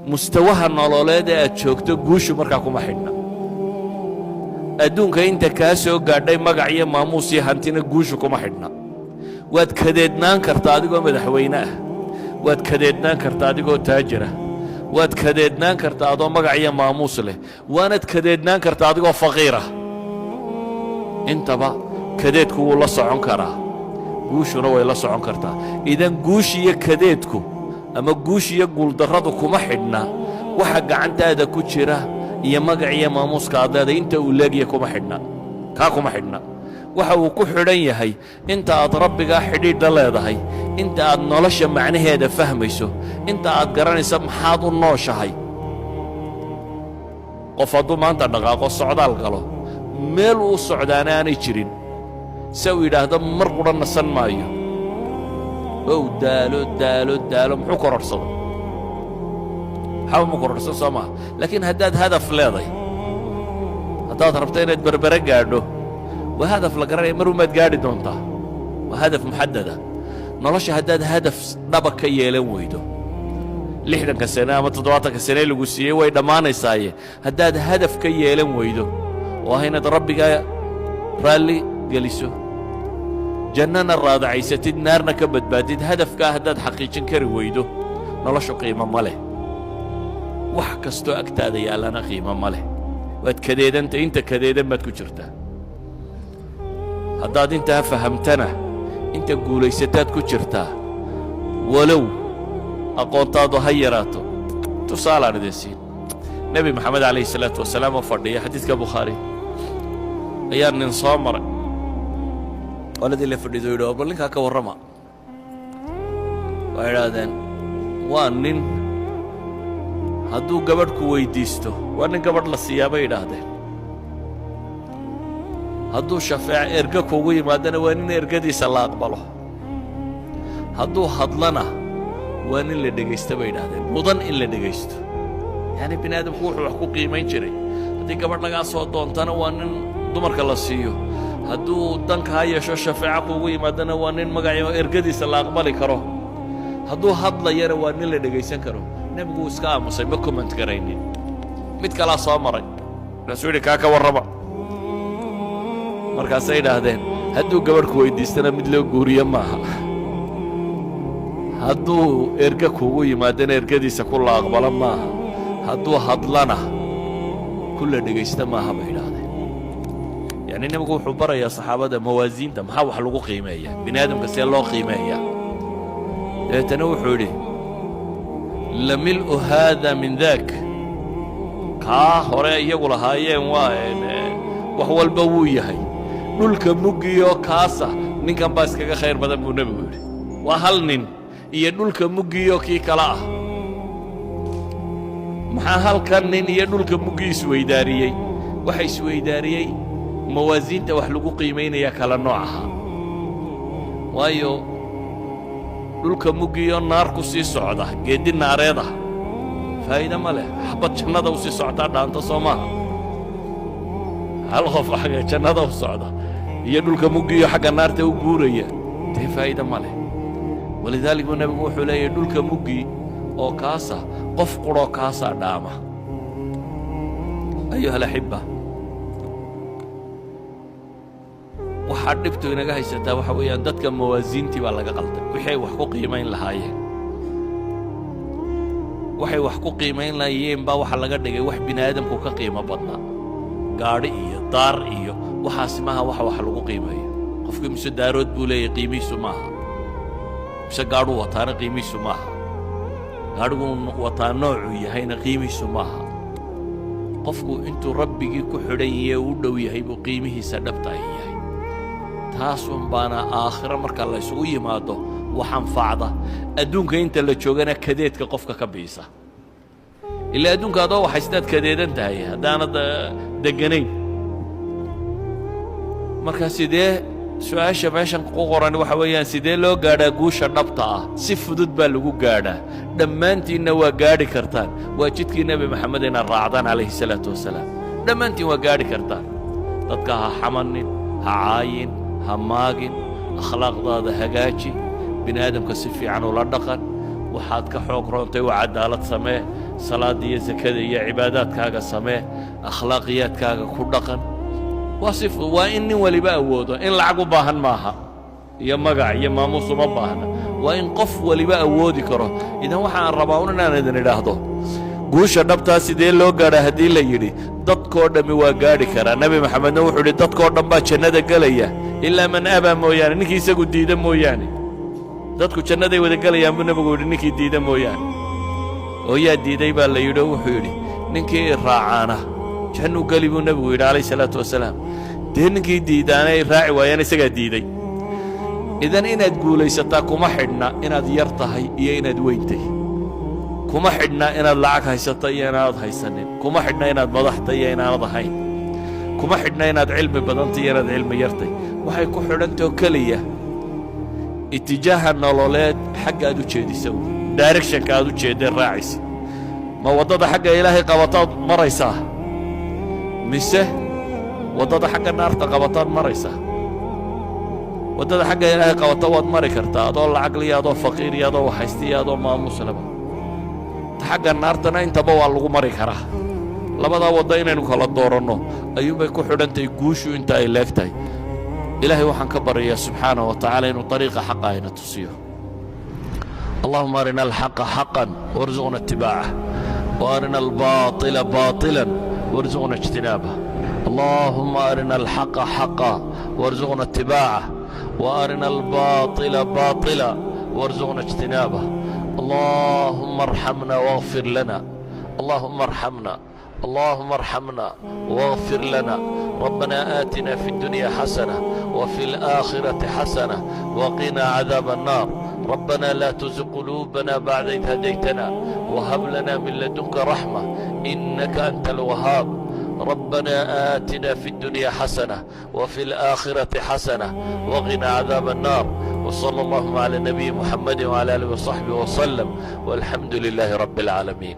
mustawaha nololeed ee aad joogto guushu markaa kuma xidhna adduunka inta kaa soo gaadhay magac iyo maamuus iyo hantina guushu kuma xidhna waad kadeednaan kartaa adigoo madaxweyne ah waad kadeednaan kartaa adigoo taajir ah waad kadeednaan kartaa adoo magac iyo maamuus leh waanaad kadeednaan kartaa adigoo faqiir ah intaba kadeedku wuu la socon karaa guushuna way la socon kartaa idan guush iyo kadeedku ama guush iyo guuldarradu kuma xidhna waxa gacantaada ku jira iyo magac iyo maamuuska aad leedahay inta uu leegya kuma xidhna kaa kuma xidhna waxa uu ku xidhan yahay inta aad rabbigaa xidhiidha leedahay inta aad nolosha macnaheeda fahmayso inta aad garanaysa maxaad u nooshahay qof hadduu maanta dhaqaaqo socdaal galo meel uu socdaana aanay jirin se uu yidhaahdo mar qudha nasan maayo ow daalo muxuu kororhsado waxba ma kororhsan soo maaha laakiin haddaad hadaf leeday haddaad rabto inaad berbere gaadho waa hadaf la garanaya mar umaad gaadhi doontaa waa hadaf muxadada nolosha haddaad hadaf dhaba ka yeelan weydo 60 sane ama 70 sane lagu siiyey way dhammaanaysaaye haddaad hadaf ka yeelan weydo oo ah inaad rabbigaa raalli geliso jannana raadacaysatid naarna ka badbaadid hadafkaa haddaad xaqiijin kari weydo noloshu qiimo ma leh wax kastoo agtaada yaallana qiimo ma leh waad kadeedanta inta kadeedan baad ku jirtaa haddaad intaa fahamtana inta guulaysataad ku jirtaa walow aqoontaadu ha yaraato tusaalaan idin siin nebi maxamed calayhi salaatu wasalaam oo fadhiya xadiidka bukhaari ayaa nin soo maray qoladii la fadhido yidhi bal ninkaa ka warrama waa idhaahdeen waa nin hadduu gabadh ku weyddiisto waa nin gabadh la siiyaa bay idhaahdeen hadduu shafeec erga kuugu yimaadana waa nin ergadiisa la aqbalo hadduu hadlana waa nin la dhegaysta bay idhaahdeen mudan in la dhegaysto yacni bini aadamku wuxuu wax ku qiimayn jiray haddii gabadh lagaa soo doontana waa nin dumarka la siiyo hadduu danka ha yeesho shafeeca kuugu yimaadana waa nin magaciyo ergadiisa la aqbali karo hadduu hadlayana waa nin la dhegaysan karo nebigu wuu iska aamusay ma comment garaynin mid kalaa soo maray markaasuu yidhi kaa ka warrama markaasay idhaahdeen hadduu gabadhku weyddiistana mid loo guuriyo maaha hadduu erga kuugu yimaadana ergadiisa ku la aqbalo maaha hadduu hadlana ku la dhegaysta maaha bay idhaahdeen yacni nebigu wuxuu barayaa saxaabada mawaasiinta maxaa wax lagu qiimeeya bini aadamka see loo qiimeeya dabeetana wuxuu yidhi lamil'u haada min daak kaa hore iyagu lahaayeen waa wax walba wuu yahay dhulka muggiyo kaasa ninkan baa iskaga khayr badan buu nebigu yidhi waa hal nin iyo dhulka muggiyo kii kale ah maxaa halkan nin iyo dhulka muggii isweydaariyey waxa isweydaariyey mawaasiinta wax lagu qiimaynayaa kala nooc ahaa waayo dhulka muggiyo naar ku sii socda geeddi naareed ah faa'iida ma leh xabad jannada u sii soctaa dhaanta soo maaha hal qof xagga jannada u socda iyo dhulka muggiyo xagga naarta u guuraya dee faa'iida ma leh walidaalika buu nebigu wuxuu leeyahay dhulka muggii oo kaasa qof quroo kaasaa dhaama ayuha alaxibba waxaa dhibtu inaga haysataa waxa weeyaan dadka mawaasiintii baa laga qalday wixii ay wax ku qiimayn lahaayeen waxay wax ku qiimayn lahaayeen baa waxa laga dhigay wax bini aadamku ka qiimo badnaa gaadhi iyo daar iyo waxaasi maaha waxa wax lagu qiimeeyo qofkii mise daarood buu leeyahay qiimihiisu maaha mise gaadhuu wataana qiimihiisu maaha gaadhigu wataa noocuu yahayna qiimihiisu maaha qofku intuu rabbigii ku xidhan yahay u dhow yahay buu qiimihiisa dhabta yahay taasun baana aakhiro marka la isugu yimaado wax anfacda adduunka inta la joogana kadeedka qofka ka biisa ilaa adduunka adoo waxaystaad kadeedan tahay haddaanad deganayn marka sidee su-aasha meeshan ku qoran waxa weeyaan sidee loo gaadhaa guusha dhabta ah si fudud baa lagu gaadhaa dhammaantiinna waa gaadhi kartaan waa jidkii nebi maxamed inaad raacdaan calayhi salaatu wasalaam dhammaantiin waa gaadhi kartaan dadka ha xamanin ha caayin ha maagin akhlaaqdaada hagaaji bini aadamka si fiican ula dhaqan waxaad ka xoog roontay waa cadaalad samee salaada iyo zakada iyo cibaadaadkaaga samee akhlaaqiyaadkaaga ku dhaqan waa in nin waliba awoodo in lacag u baahan maaha iyo magac iyo maamuus uma baahna waa in qof waliba awoodi karo idan waxaan rabaa un inaan idin idhaahdo guusha dhabtaa sidee loo gaadhaa haddii la yidhi dadkoo dhammi waa gaadhi karaa nebi maxamedna wuxuu yidhi dadkoo dhan baa jannada gelaya ilaa man abaa mooyaane ninkii isagu diida mooyaane dadku jannaday wada gelayaan buu nebigu yidhi ninkii diida mooyaane oo yaa diiday baa la yidhi oo wuxuu yidhi ninkii i raacaana jannuu geli buu nebigu yidhi calayh salaatu wasalaam dee ninkii diidaana ay raaci waayaan isagaa diiday idan inaad guulaysataa kuma xidhna inaad yar tahay iyo inaad weyntahay kuma xidhna inaad lacag haysato iyo inaanad haysanin kuma xidhna inaad madaxtay iyo inaanad ahayn kuma xidhna inaad cilmi badantay iyo inaad cilmi yartay waxay ku xidhantao keliya itijaaha nololeed xagga aad u jeedisa directionka aad u jeeddeen raacaysa ma waddada xagga ilaahay qabataad maraysaa mise waddada xagga naarta qabataad maraysaa waddada xagga ilaahay qabata waad mari kartaa adoo lacag liyo adoo faqiir iyo adoo waxhaysta iyo adoo maamuus laba xagga naartana intaba waa lagu mari karaa labadaa wadda inaynu kala dooranno ayuunbay ku xidhantahay guushu inta ay leeg tahay ilaahay waxaan ka baryayaa subxaanahu wa tacaala inuu dariiqa xaqa ayna tusiyo allahuma arina alxaqa xaqan warzuqna ittibaacah wa arina albaaطila baatilan warzuqna ijtinaabah allahuma arina alxaqa xaqa warzuqna ittibaacah wa arina albaaطila baatila warzuqna ijtinaabah اللهم ارحمنا واغفر لنا اللهم ارحمنا اللهم ارحمنا واغفر لنا ربنا آتنا في الدنيا حسنة وفي الآخرة حسنة وقنا عذاب النار ربنا لا تزغ قلوبنا بعد إذ هديتنا وهب لنا من لدنك رحمة إنك أنت الوهاب ربنا آتنا في الدنيا حسنة وفي الآخرة حسنة وقنا عذاب النار وصلى الله على النبي محمد وعلى آله وصحبه وسلم والحمد لله رب العالمين.